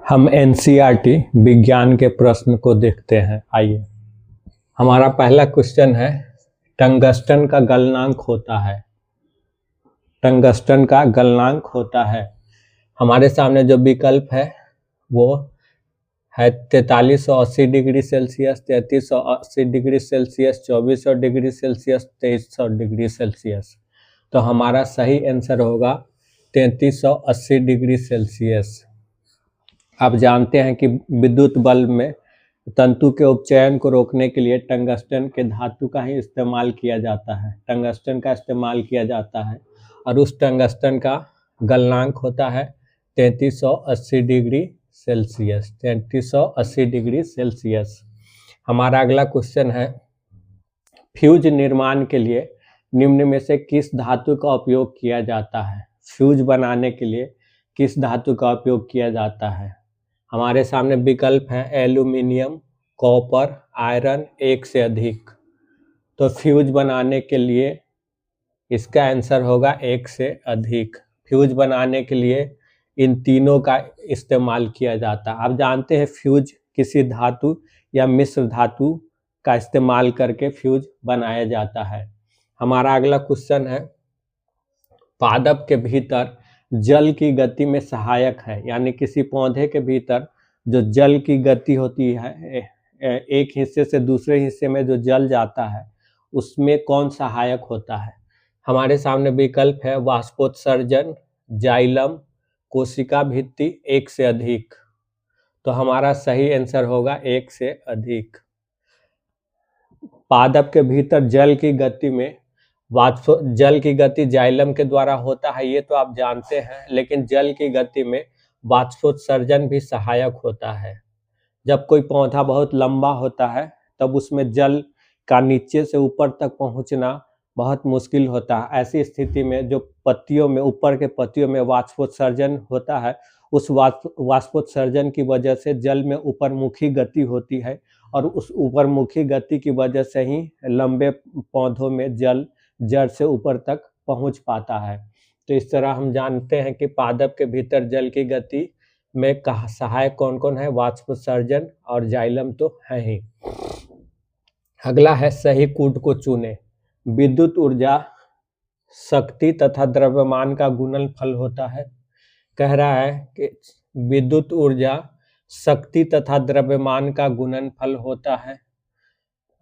हम एनसीईआरटी विज्ञान के प्रश्न को देखते हैं। आइए, हमारा पहला क्वेश्चन है, टंगस्टन का गलनांक होता है। टंगस्टन का गलनांक होता है, हमारे सामने जो विकल्प है वो है 4380 degree Celsius, 3380 degree Celsius, 2400 degree Celsius, 2300 degree Celsius. तो हमारा सही आंसर होगा 3380 डिग्री सेल्सियस। आप जानते हैं कि विद्युत बल्ब में तंतु के उपचयन को रोकने के लिए टंगस्टन के धातु का ही इस्तेमाल किया जाता है। टंगस्टन का इस्तेमाल किया जाता है और उस टंगस्टन का गलनांक होता है 3380 डिग्री सेल्सियस। 3380 degree Celsius. हमारा अगला क्वेश्चन है, फ्यूज निर्माण के लिए निम्न में से किस धातु का उपयोग किया जाता है? फ्यूज बनाने के लिए किस धातु का उपयोग किया जाता है? हमारे सामने विकल्प है एल्यूमिनियम, कॉपर, आयरन, एक से अधिक। तो फ्यूज बनाने के लिए इसका आंसर होगा एक से अधिक। फ्यूज बनाने के लिए इन तीनों का इस्तेमाल किया जाता है। आप जानते हैं फ्यूज किसी धातु या मिश्र धातु का इस्तेमाल करके फ्यूज बनाया जाता है। हमारा अगला क्वेश्चन है, पादप के भीतर जल की गति में सहायक है, यानी किसी पौधे के भीतर जो जल की गति होती है, एक हिस्से से दूसरे हिस्से में जो जल जाता है उसमें कौन सहायक होता है? हमारे सामने विकल्प है वाष्पोत्सर्जन, जाइलम, कोशिका भित्ति, एक से अधिक। तो हमारा सही आंसर होगा एक से अधिक। पादप के भीतर जल की गति में जल की गति जाइलम के द्वारा होता है, ये तो आप जानते हैं, लेकिन जल की गति में वाष्पोत्सर्जन भी सहायक होता है। जब कोई पौधा बहुत लंबा होता है तब उसमें जल का नीचे से ऊपर तक पहुंचना बहुत मुश्किल होता है। ऐसी स्थिति में जो पत्तियों में, ऊपर के पत्तियों में वाष्पोत्सर्जन होता है, उस वाष्पोत्सर्जन की वजह से जल में ऊपरमुखी गति होती है और उस ऊपरमुखी गति की वजह से ही लंबे पौधों में जल जड़ से ऊपर तक पहुंच पाता है। तो इस तरह हम जानते हैं कि पादप के भीतर जल की गति में सहायक कौन कौन है? वाष्पोत्सर्जन और जाइलम तो है ही। अगला है, सही कूट को चुने। विद्युत ऊर्जा शक्ति तथा द्रव्यमान का गुणनफल होता है। कह रहा है कि विद्युत ऊर्जा शक्ति तथा द्रव्यमान का गुणनफल होता है।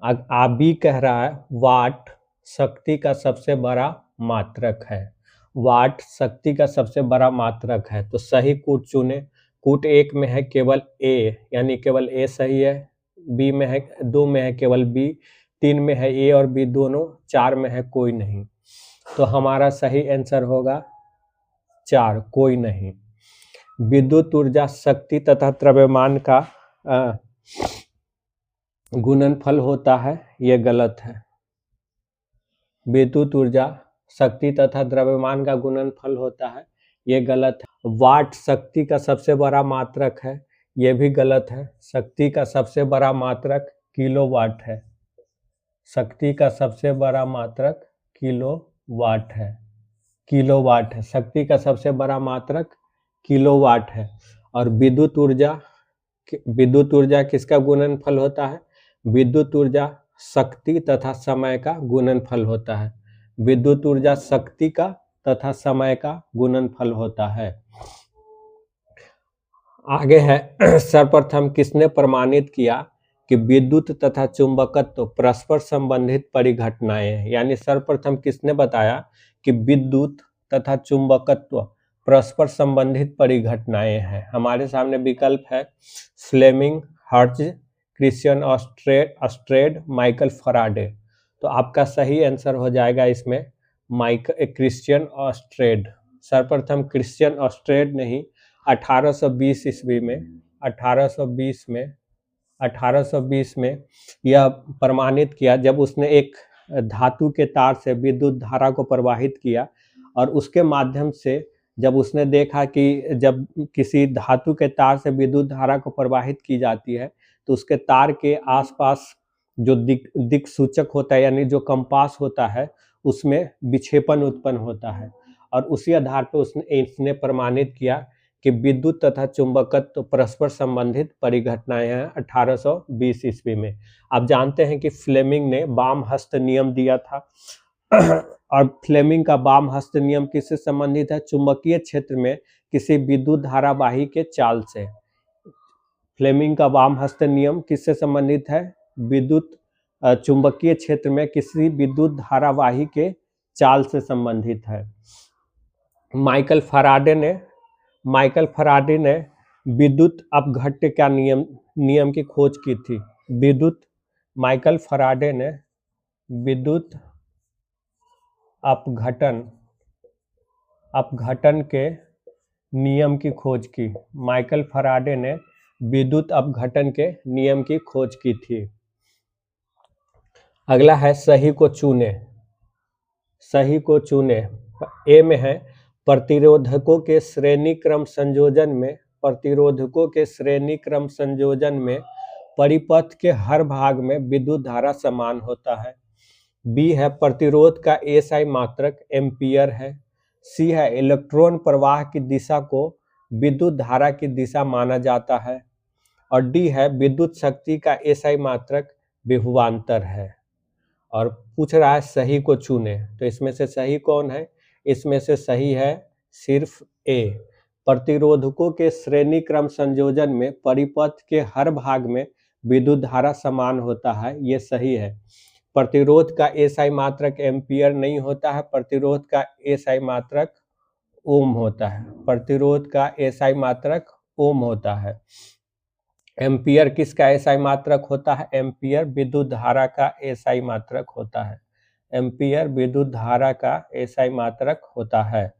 बी कह रहा है वाट शक्ति का सबसे बड़ा मात्रक है। वाट शक्ति का सबसे बड़ा मात्रक है। तो सही कूट चुने। कूट एक में है केवल ए, यानी केवल ए सही है। बी में है, दो में है केवल बी, तीन में है ए और बी दोनों, चार में है कोई नहीं। तो हमारा सही आंसर होगा 4, कोई नहीं। विद्युत ऊर्जा शक्ति तथा द्रव्यमान का गुणनफल होता है, ये गलत है। विद्युत ऊर्जा शक्ति तथा द्रव्यमान का गुणनफल होता है, ये गलत है। वाट शक्ति का सबसे बड़ा मात्रक है, ये भी गलत है। शक्ति का सबसे बड़ा मात्रक किलोवाट है। शक्ति का सबसे बड़ा मात्रक किलोवाट है। किलोवाट है, शक्ति का सबसे बड़ा मात्रक किलोवाट है। और विद्युत ऊर्जा किसका गुणनफल होता है? विद्युत ऊर्जा शक्ति तथा समय का गुणनफल होता है। विद्युत ऊर्जा शक्ति का तथा समय का गुणनफल होता है। आगे है, सर्वप्रथम किसने प्रमाणित किया कि विद्युत तथा चुंबकत्व परस्पर संबंधित परिघटनाएं हैं? यानी सर्वप्रथम किसने बताया कि विद्युत तथा चुंबकत्व परस्पर संबंधित परिघटनाएं हैं? हमारे सामने विकल्प है फ्लेमिंग, हर्ट्ज, क्रिश्चियन ऑस्ट्रेड, माइकल फराडे। तो आपका सही आंसर हो जाएगा इसमें क्रिश्चियन ऑस्ट्रेड। सर्वप्रथम क्रिश्चियन ऑस्ट्रेड ने ही 1820 ईस्वी में 1820 में यह प्रमाणित किया, जब उसने एक धातु के तार से विद्युत धारा को प्रवाहित किया और उसके माध्यम से जब उसने देखा कि जब किसी धातु के तार से विद्युत धारा को प्रवाहित की जाती है तो उसके तार के आसपास जो दिक सूचक होता है, यानी जो कंपास होता है, उसमें विक्षेपण उत्पन्न होता है और उसी आधार पर इसने प्रमाणित किया कि विद्युत तथा चुंबकत्व परस्पर संबंधित परिघटनाएं हैं 1820 ईस्वी में। आप जानते हैं कि फ्लेमिंग ने वाम हस्त नियम दिया था और फ्लेमिंग का वाम हस्त नियम किससे संबंधित है? चुंबकीय क्षेत्र में किसी विद्युत धारावाही के चाल से। फ्लेमिंग का वाम हस्त नियम किससे संबंधित है? विद्युत चुंबकीय क्षेत्र में किसी विद्युत धारावाही के चाल से संबंधित है। माइकल फराडे ने विद्युत अपघट्य का नियम की खोज की थी। माइकल फराडे ने विद्युत अपघटन के नियम की खोज की। माइकल फराडे ने विद्युत अपघटन के नियम की खोज की थी। अगला है सही को चुने। ए में है प्रतिरोधकों के श्रेणी क्रम संयोजन में परिपथ के हर भाग में विद्युत धारा समान होता है। बी है प्रतिरोध का एसआई मात्रक एम्पियर है। सी है इलेक्ट्रॉन प्रवाह की दिशा को विद्युत धारा की दिशा माना जाता है। और डी है विद्युत शक्ति का एसआई मात्रक विभवांतर है। और पूछ रहा है सही को चुने, तो इसमें से सही कौन है? इसमें से सही है सिर्फ ए। प्रतिरोधकों के श्रेणी क्रम संयोजन में परिपथ के हर भाग में विद्युत धारा समान होता है, ये सही है। प्रतिरोध का एसआई मात्रक एम्पियर नहीं होता है, प्रतिरोध का एसआई मात्रक ओम होता है। प्रतिरोध का एसआई मात्रक ओम होता है। एम्पियर किसका एसआई मात्रक होता है? एम्पियर विद्युत धारा का एसआई मात्रक होता है। एम्पियर विद्युत धारा का एसआई मात्रक होता है।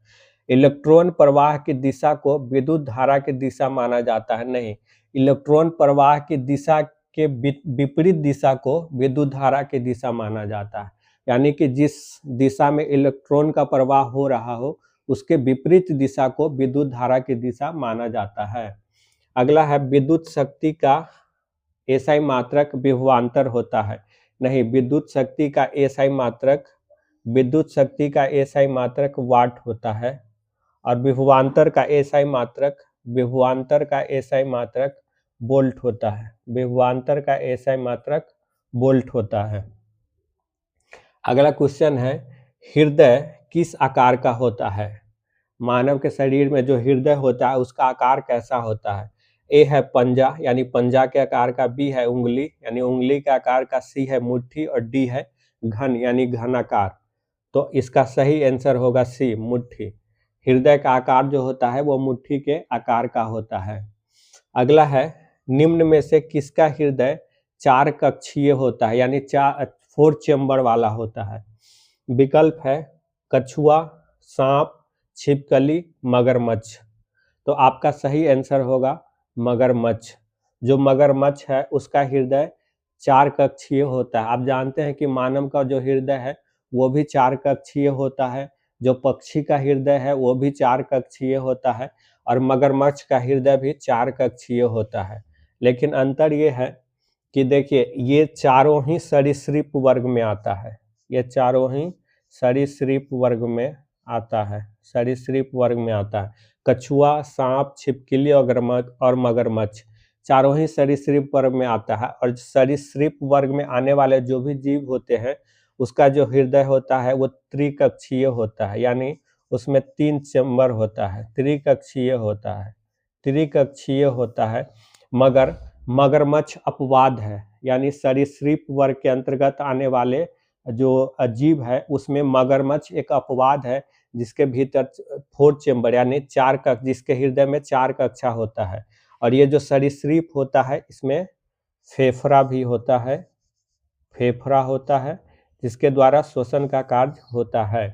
इलेक्ट्रॉन प्रवाह की दिशा को विद्युत धारा की दिशा माना जाता है, नहीं। इलेक्ट्रॉन प्रवाह की दिशा के विपरीत दिशा को विद्युत धारा की दिशा माना जाता है। यानी कि जिस दिशा में इलेक्ट्रॉन का प्रवाह हो रहा हो उसके विपरीत दिशा को विद्युत धारा की दिशा माना जाता है। अगला है विद्युत शक्ति का एसआई मात्रक विभवांतर होता है, नहीं। विद्युत शक्ति का एसआई मात्रक वाट होता है। और विभवांतर का एसआई मात्रक वोल्ट होता है। विभवांतर का एसआई मात्रक वोल्ट होता है। अगला क्वेश्चन है हृदय किस आकार का होता है? मानव के शरीर में जो हृदय होता है उसका आकार कैसा होता है? ए है पंजा यानी पंजा के आकार का, बी है उंगली यानी उंगली के आकार का, सी है मुट्ठी और डी है घन यानी घनाकार। तो इसका सही आंसर होगा सी, मुट्ठी। हृदय का आकार जो होता है वो मुट्ठी के आकार का होता है। अगला है निम्न में से किसका हृदय 4 कक्षीय होता है यानी 4 चेम्बर वाला होता है? विकल्प है कछुआ, सांप, छिपकली, मगरमच्छ। तो आपका सही आंसर होगा मगरमच्छ। जो मगरमच्छ है उसका हृदय 4 कक्षीय होता है। आप जानते हैं कि मानव का जो हृदय है वो भी 4 कक्षीय होता है, जो पक्षी का हृदय है वो भी 4 कक्षीय होता है और मगरमच्छ का हृदय भी 4 कक्षीय होता है। लेकिन अंतर ये है कि देखिए ये चारों ही सरीसृप वर्ग में आता है। ये चारों ही सरीसृप वर्ग में आता है। सरीसृप वर्ग में आता है। कछुआ, सांप, छिपकली और मगरमच्छ चारों ही सरीसृप वर्ग में आता है। और सरीसृप वर्ग में आने वाले जो भी जीव होते हैं उसका जो हृदय होता है वो त्रिकक्षीय होता है, यानी उसमें 3 चेम्बर होता है, त्रिकक्षीय होता है। मगर मगरमच्छ अपवाद है, यानी सरीसृप वर्ग के अंतर्गत आने वाले जो जीव है उसमें मगरमच्छ एक अपवाद है जिसके भीतर 4 चेम्बर यानी 4 कक्ष, जिसके हृदय में 4 कक्षा होता है। और ये जो सरीसृप होता है इसमें फेफड़ा भी होता है, जिसके द्वारा श्वसन का कार्य होता है।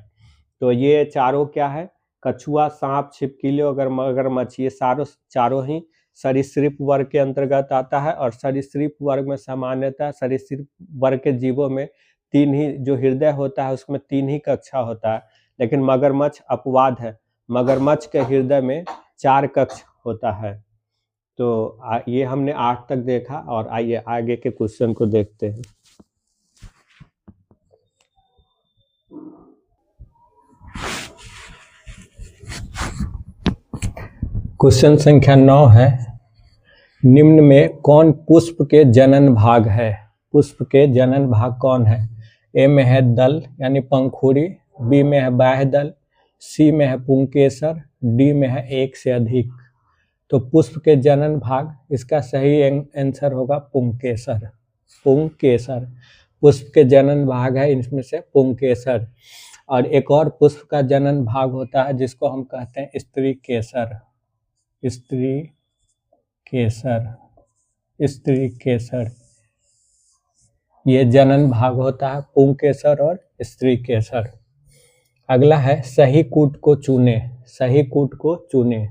तो ये चारों क्या है? कछुआ, सांप, छिपकली और मगरमच्छ, ये चारों ही सरीसृप वर्ग के अंतर्गत आता है। और सरीसृप वर्ग में सामान्यतः सरीसृप वर्ग के जीवों में 3 ही जो हृदय होता है उसमें 3 ही कक्षा होता है। लेकिन मगरमच्छ अपवाद है, मगरमच्छ के हृदय में 4 कक्ष होता है। तो ये हमने 8 तक देखा और आइए आगे के क्वेश्चन को देखते हैं। क्वेश्चन संख्या 9 है, निम्न में कौन पुष्प के जनन भाग है? पुष्प के जनन भाग कौन है? ए में है दल यानी पंखुड़ी, बी में है बाह्य दल, सी में है पुंकेसर, डी में है एक से अधिक। तो पुष्प के जनन भाग, इसका सही आंसर होगा पुंकेसर। पुंकेसर पुष्प के जनन भाग है इनमें से पुंकेसर। और एक और पुष्प का जनन भाग होता है जिसको हम कहते हैं स्त्री केसर। स्त्री केसर, स्त्री केसर, ये जनन भाग होता है पुंकेसर और स्त्री केसर। अगला है सही कूट को चुने। सही कूट को चुने।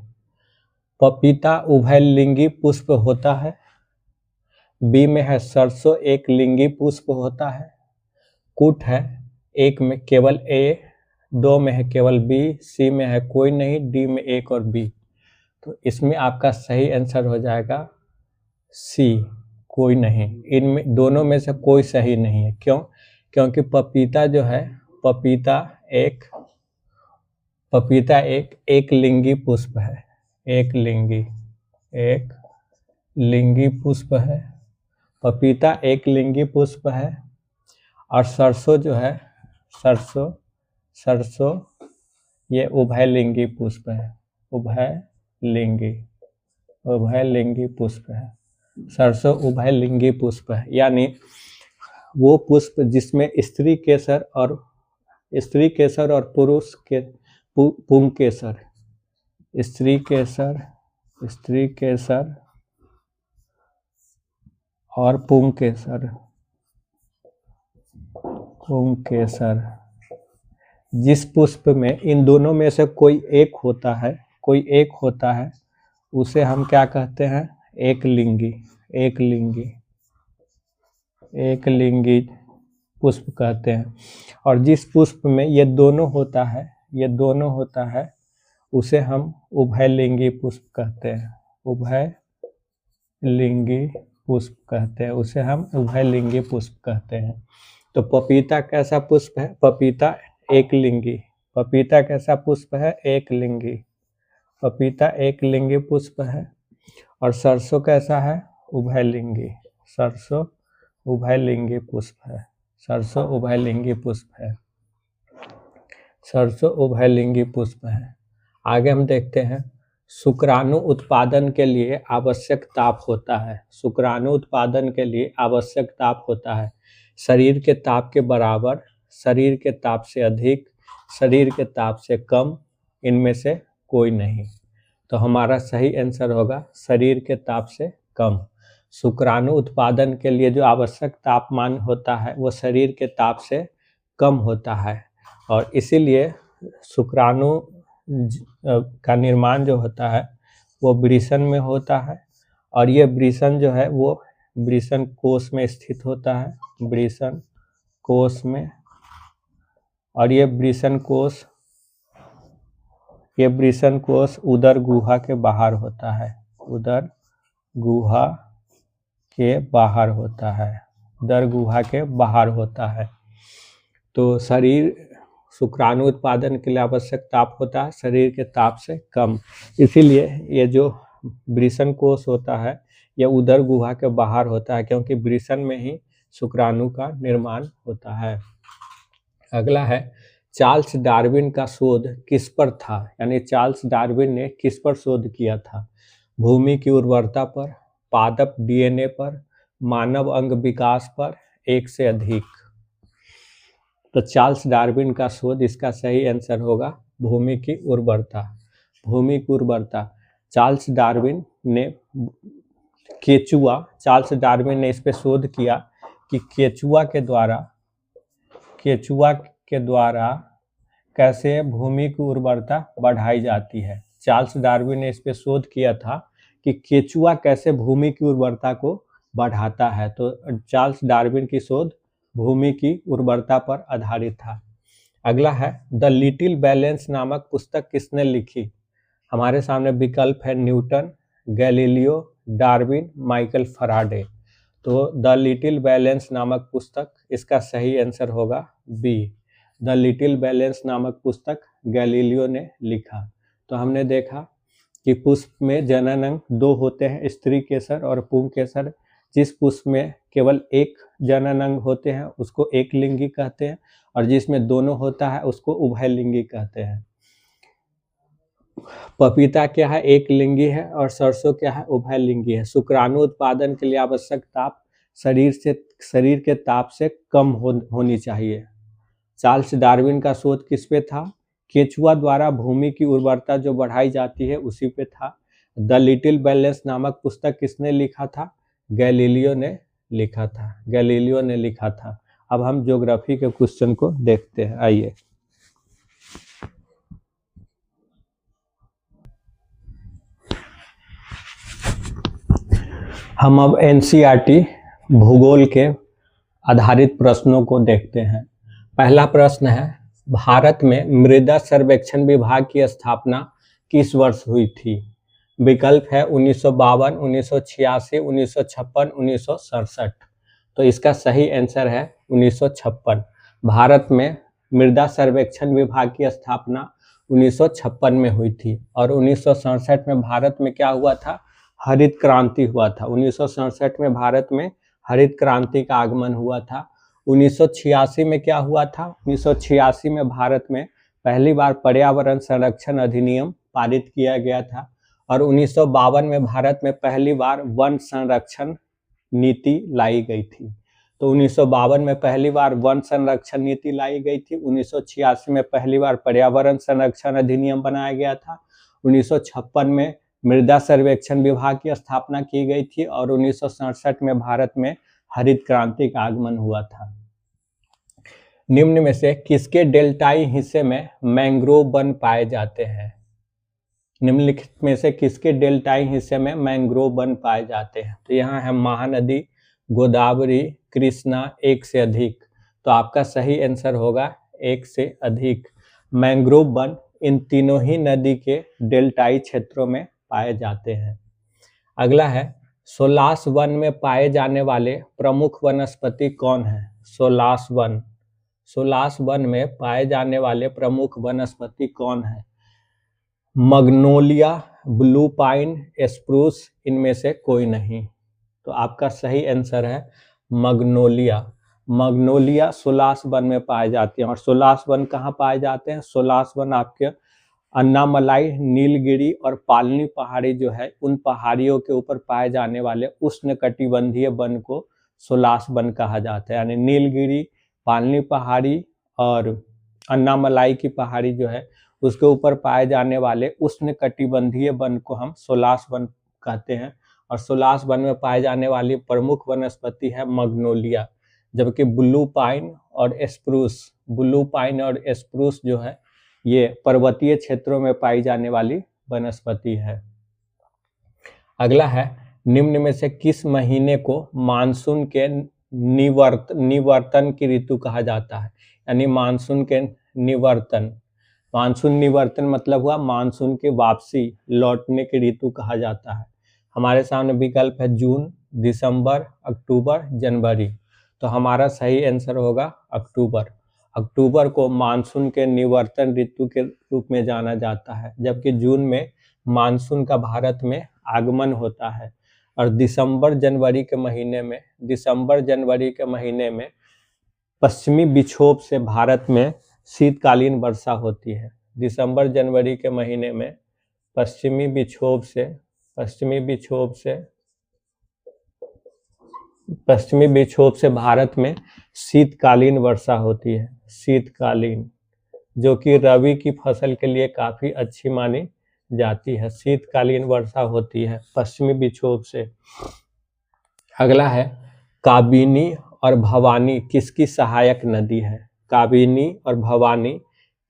पपीता उभयलिंगी पुष्प होता है, बी में है सरसों एक लिंगी पुष्प होता है, कूट है एक में केवल ए, दो में है केवल बी, सी में है कोई नहीं, डी में एक और बी। तो इसमें आपका सही आंसर हो जाएगा सी, कोई नहीं। इनमें दोनों में से कोई सही नहीं है। क्यों? क्योंकि पपीता जो है, पपीता एक लिंगी पुष्प है। एक लिंगी पुष्प है। पपीता एक लिंगी पुष्प है। और सरसों जो है, सरसों ये उभयलिंगी पुष्प है। उभयलिंगी पुष्प है। सरसों उभयलिंगी पुष्प है, यानी वो पुष्प जिसमें स्त्री केसर और पुरुष के पुंकेसर, स्त्री केसर और पुंकेसर, जिस पुष्प में इन दोनों में से कोई एक होता है, उसे हम क्या कहते हैं? एक लिंगी पुष्प कहते हैं। और जिस पुष्प में ये दोनों होता है, उसे हम उभयलिंगी पुष्प कहते हैं। उसे हम उभयलिंगी पुष्प कहते हैं। तो पपीता कैसा पुष्प है? पपीता एक लिंगी। पपीता कैसा पुष्प है? एक लिंगी। पपीता एक लिंगी पुष्प है। और सरसों कैसा है? उभयलिंगी। सरसों उभयलिंगी पुष्प है। सरसों उभयलिंगी पुष्प है। आगे हम देखते हैं, शुक्राणु उत्पादन के लिए आवश्यक ताप होता है। शुक्राणु उत्पादन के लिए आवश्यक ताप होता है शरीर के ताप के बराबर, शरीर के ताप से अधिक, शरीर के ताप से कम, इनमें से कोई नहीं। तो हमारा सही आंसर होगा शरीर के ताप से कम। शुक्राणु उत्पादन के लिए जो आवश्यक तापमान होता है वो शरीर के ताप से कम होता है। और इसीलिए शुक्राणु का निर्माण जो होता है वो वृषण में होता है। और ये वृषण जो है वो वृषण कोश में स्थित होता है। वृषण कोश में। और ये वृषण कोश उदर गुहा के बाहर होता है। उदर गुहा के बाहर होता है। तो शरीर शुक्राणु उत्पादन के लिए आवश्यक ताप होता है शरीर के ताप से कम। इसीलिए ये जो वृषण कोश होता है यह उदर गुहा के बाहर होता है, क्योंकि वृषण में ही शुक्राणु का निर्माण होता है। अगला है, चार्ल्स डार्विन का शोध किस पर था? यानी चार्ल्स डार्विन ने किस पर शोध किया था? भूमि की उर्वरता पर, पादप डीएनए पर, मानव अंग विकास पर, एक से अधिक। तो चार्ल्स डार्विन का शोध, इसका सही आंसर होगा भूमि की उर्वरता। चार्ल्स डार्विन ने इस पे शोध किया कि केचुआ के द्वारा कैसे भूमि की उर्वरता बढ़ाई जाती है। चार्ल्स डार्विन ने इस पे शोध किया था कि केचुआ कैसे भूमि की उर्वरता को बढ़ाता है। तो चार्ल्स डार्विन की शोध भूमि की उर्वरता पर आधारित था। अगला है, द लिटिल बैलेंस नामक पुस्तक किसने लिखी? हमारे सामने विकल्प है Newton, Galileo, Darwin, Michael Faraday. तो द लिटिल बैलेंस नामक पुस्तक, इसका सही आंसर होगा बी। द लिटिल बैलेंस नामक पुस्तक गैलीलियो ने लिखा। तो हमने देखा कि पुष्प में जननांग 2 होते हैं, स्त्री केसर और पुंकेसर। जिस पुष्प में केवल एक जननांग होते हैं उसको एक लिंगी कहते हैं, और जिसमें दोनों होता है उसको उभयलिंगी कहते हैं। पपीता क्या है, एक लिंगी है, और सरसों क्या है, उभयलिंगी है। शुक्राणु उत्पादन के लिए आवश्यक ताप शरीर के ताप से कम होनी चाहिए। चार्ल्स डार्विन का शोध किस पे था? केंचुआ द्वारा भूमि की उर्वरता जो बढ़ाई जाती है उसी पे था। द लिटिल बैलेंस नामक पुस्तक किसने लिखा था? गैलीलियो ने लिखा था, गैलीलियो ने लिखा था। अब हम ज्योग्राफी के क्वेश्चन को देखते हैं, आइए। हम अब एनसीईआरटी भूगोल के आधारित प्रश्नों को देखते हैं। पहला प्रश्न है, भारत में मृदा सर्वेक्षण विभाग की स्थापना किस वर्ष हुई थी? विकल्प है 1952, 1986, 1956, 1967। तो इसका सही आंसर है 1956। भारत में मृदा सर्वेक्षण विभाग की स्थापना 1956 में हुई थी, और 1967 में भारत में क्या हुआ था? हरित क्रांति हुआ था। 1967 में भारत में हरित क्रांति का आगमन हुआ था। 1986 में क्या हुआ था? 1986 में भारत में पहली बार पर्यावरण संरक्षण अधिनियम पारित किया गया था, और 1952 में भारत में पहली बार वन संरक्षण नीति लाई गई थी। तो 1952 में पहली बार वन संरक्षण नीति लाई गई थी। 1986 में पहली बार पर्यावरण संरक्षण अधिनियम बनाया गया था। 1956 में मृदा सर्वेक्षण विभाग की स्थापना की गई थी, और 1967 में भारत में हरित क्रांति का आगमन हुआ था। निम्न में से किसके डेल्टाई हिस्से में मैंग्रोव वन पाए जाते हैं? निम्नलिखित में से किसके डेल्टाई हिस्से में मैंग्रोव वन पाए जाते हैं? तो यहाँ है महानदी, गोदावरी, कृष्णा, एक से अधिक। तो आपका सही आंसर होगा एक से अधिक। मैंग्रोव वन इन तीनों ही नदी के डेल्टाई क्षेत्रों में पाए जाते हैं। अगला है, सोलास वन में पाए जाने वाले प्रमुख वनस्पति कौन है? सोलास वन में पाए जाने वाले प्रमुख वनस्पति कौन है? मग्नोलिया, ब्लू पाइन, स्प्रूस, इनमें से कोई नहीं। तो आपका सही आंसर है मग्नोलिया सोलास वन में पाए जाते हैं। और सोलास वन कहाँ पाए जाते हैं? सोलास वन आपके अन्नामलाई, नीलगिरी और पालनी पहाड़ी जो है, उन पहाड़ियों के ऊपर पाए जाने वाले उष्णकटिबंधीय वन को सोलास वन कहा जाता है। यानी नीलगिरी, पालनी पहाड़ी और अन्नामलाई की पहाड़ी जो है, उसके ऊपर पाए जाने उष्ण उष्णकटिबंधीय वन को हम सोलास वन कहते हैं। और सोलास वन में पाए जाने वाली प्रमुख वनस्पति है मग्नोलिया, जबकि ब्लू पाइन और स्प्रूस जो है, ये पर्वतीय क्षेत्रों में पाई जाने वाली वनस्पति है। अगला है, निम्न में से किस महीने को मानसून के निवर्तन की ऋतु कहा जाता है? यानी मानसून के निवर्तन, मानसून निवर्तन मतलब हुआ मानसून की वापसी, लौटने की ऋतु कहा जाता है। हमारे सामने विकल्प है जून, दिसंबर, अक्टूबर, जनवरी। तो हमारा सही आंसर होगा अक्टूबर। अक्टूबर को मानसून के निवर्तन ऋतु के रूप में जाना जाता है, जबकि जून में मानसून का भारत में आगमन होता है। और दिसंबर जनवरी के महीने में पश्चिमी विक्षोभ से भारत में शीतकालीन वर्षा होती है। दिसंबर जनवरी के महीने में पश्चिमी विक्षोभ से भारत में शीतकालीन वर्षा होती है, शीतकालीन, जो कि रबी की फसल के लिए काफी अच्छी मानी जाती है। शीतकालीन वर्षा होती है पश्चिमी विक्षोभ से। अगला है, काबिनी और भवानी किसकी सहायक नदी है? काबिनी और भवानी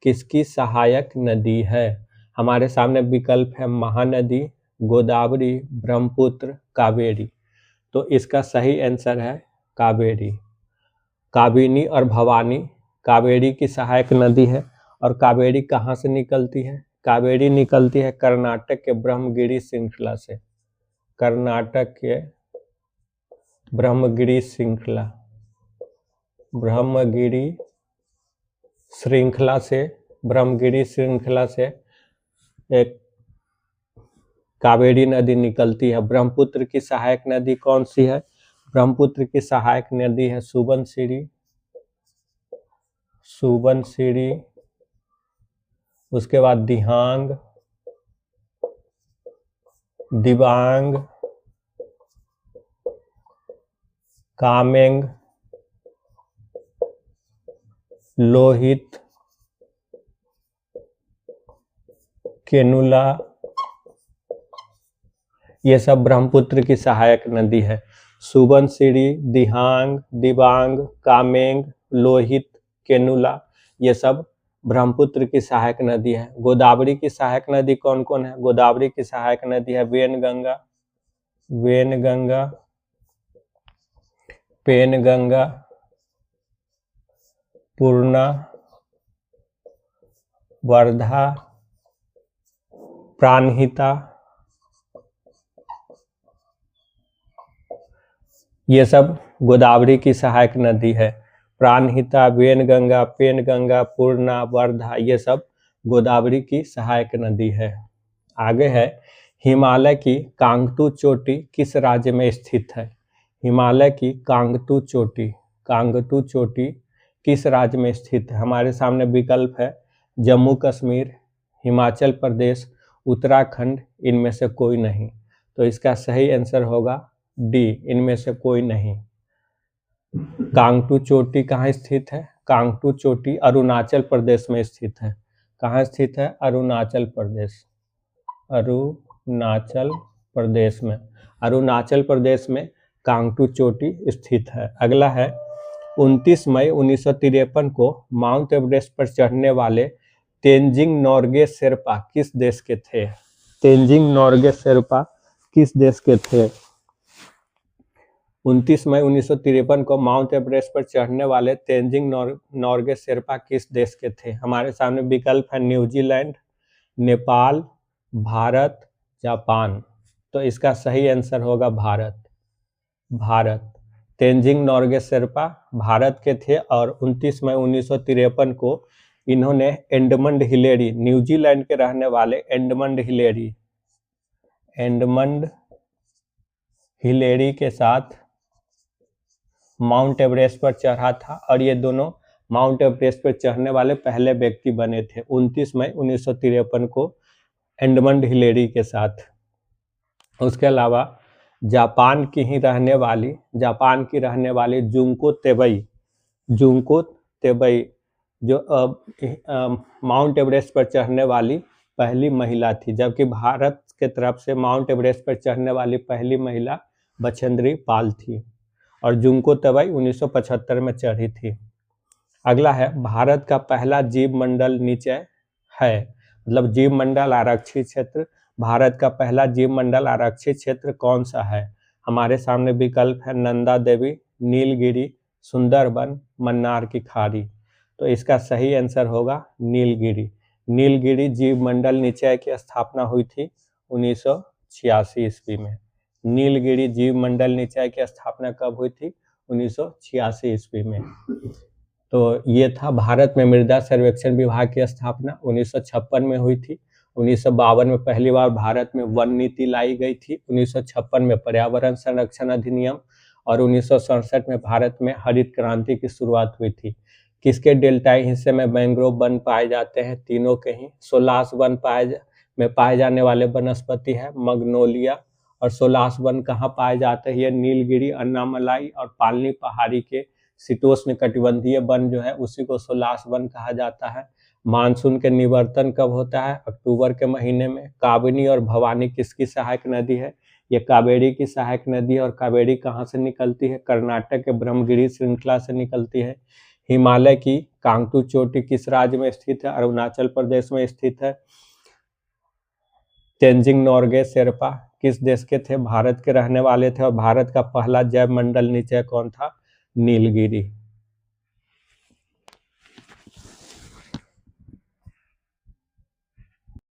किसकी सहायक नदी है? हमारे सामने विकल्प है महानदी, गोदावरी, ब्रह्मपुत्र, कावेरी। तो इसका सही आंसर है कावेरी। काबिनी और भवानी कावेरी की सहायक नदी है। और कावेरी कहाँ से निकलती है? कावेरी निकलती है कर्नाटक के ब्रह्मगिरी श्रृंखला से। कर्नाटक के ब्रह्मगिरी श्रृंखला से एक कावेरी नदी निकलती है। ब्रह्मपुत्र की सहायक नदी कौन सी है? ब्रह्मपुत्र की सहायक नदी है सुबनसिरी, सुबनसिरी, उसके बाद दिहांग, दिबांग, कामेंग, लोहित, केनुला, ये सब ब्रह्मपुत्र की सहायक नदी है। सुबनसिरी, दिहांग, दिबांग, कामेंग, लोहित, केनुला, ये सब ब्रह्मपुत्र की सहायक नदी है। गोदावरी की सहायक नदी कौन कौन है? गोदावरी की सहायक नदी है वेनगंगा, वेनगंगा, पेनगंगा, पूर्णा, वर्धा, प्राणहिता, ये सब गोदावरी की सहायक नदी है। प्राणहिता, वेनगंगा, पेनगंगा, पूर्णा, वर्धा, ये सब गोदावरी की सहायक नदी है। आगे है, हिमालय की कांगतू चोटी किस राज्य में स्थित है? हिमालय की कांगतू चोटी, कांगतू चोटी किस राज्य में स्थित है? हमारे सामने विकल्प है जम्मू कश्मीर, हिमाचल प्रदेश, उत्तराखंड, इनमें से कोई नहीं। तो इसका सही आंसर होगा डी, इनमें से कोई नहीं। कांगतू चोटी कहाँ स्थित है? कांगतू चोटी अरुणाचल प्रदेश में स्थित है। कहाँ स्थित है? अरुणाचल प्रदेश, अरुणाचल प्रदेश में, अरुणाचल प्रदेश में कांगतू चोटी स्थित है। अगला है, 29 मई 1953 को माउंट एवरेस्ट पर चढ़ने वाले तेंजिंग नोर्गे शेरपा किस देश के थे? तेंजिंग नोर्गे शेरपा किस देश के थे? 29 मई 1953 को माउंट एवरेस्ट पर चढ़ने वाले तेंजिंग नोर्गे शेरपा किस देश के थे? हमारे सामने विकल्प है न्यूजीलैंड, नेपाल, भारत, जापान। तो इसका सही आंसर होगा भारत, भारत। तेंजिंग नोर्गे शेरपा भारत के थे और 29 मई 1953 को इन्होंने एडमंड हिलेरी, न्यूजीलैंड के रहने वाले एडमंड हिलेरी, एडमंड हिलेरी के साथ माउंट एवरेस्ट पर चढ़ा था और ये दोनों माउंट एवरेस्ट पर चढ़ने वाले पहले व्यक्ति बने थे 29 मई 1953 को एडमंड हिलेरी के साथ। उसके अलावा जापान की रहने वाली जुंको तेबई, जुंको तेबई जो माउंट एवरेस्ट पर चढ़ने वाली पहली महिला थी, जबकि भारत के तरफ से माउंट एवरेस्ट पर चढ़ने वाली पहली महिला बछेंद्री पाल थी और जुंको तेबई 1975 में चढ़ी थी। अगला है, भारत का पहला जीव मंडल निचय है, मतलब जीव मंडल आरक्षित क्षेत्र, भारत का पहला जीव मंडल आरक्षित क्षेत्र कौन सा है? हमारे सामने विकल्प है नंदा देवी, नीलगिरी, सुंदरबन, मन्नार की खाड़ी। तो इसका सही आंसर होगा नीलगिरी। नीलगिरी जीव मंडल निचय की स्थापना हुई थी 1986 ईस्वी में। नीलगिरी जीव मंडल निचय की स्थापना कब हुई थी? 1986 ईस्वी में। तो ये था भारत में मृदा सर्वेक्षण विभाग की स्थापना 1956 में हुई थी। 1952 में पहली बार भारत में वन नीति लाई गई थी। 1956 में पर्यावरण संरक्षण अधिनियम और 1967 में भारत में हरित क्रांति की शुरुआत हुई थी। किसके डेल्टाई हिस्से में मैंग्रोव वन पाए जाते हैं? तीनों के ही। सोलास वन में पाए जाने वाले वनस्पति है मग्नोलिया। और सोलास वन कहाँ पाए जाते हैं? ये नीलगिरी, अन्नामलाई और पालनी पहाड़ी के शीतोष्ण कटिबंधीय वन जो है उसी को सोलास वन कहा जाता है। मानसून के निवर्तन कब होता है? अक्टूबर के महीने में। काबिनी और भवानी किसकी सहायक नदी है? ये कावेरी की सहायक नदी है। और कावेरी कहाँ से निकलती है? कर्नाटक के ब्रह्मगिरी श्रृंखला से निकलती है। हिमालय की कांगतू चोटी किस राज्य में स्थित है? अरुणाचल प्रदेश में स्थित है। तेंजिंग नोर्गे शेरपा किस देश के थे? भारत के रहने वाले थे। और भारत का पहला जैव मंडल निचय कौन था? नीलगिरी।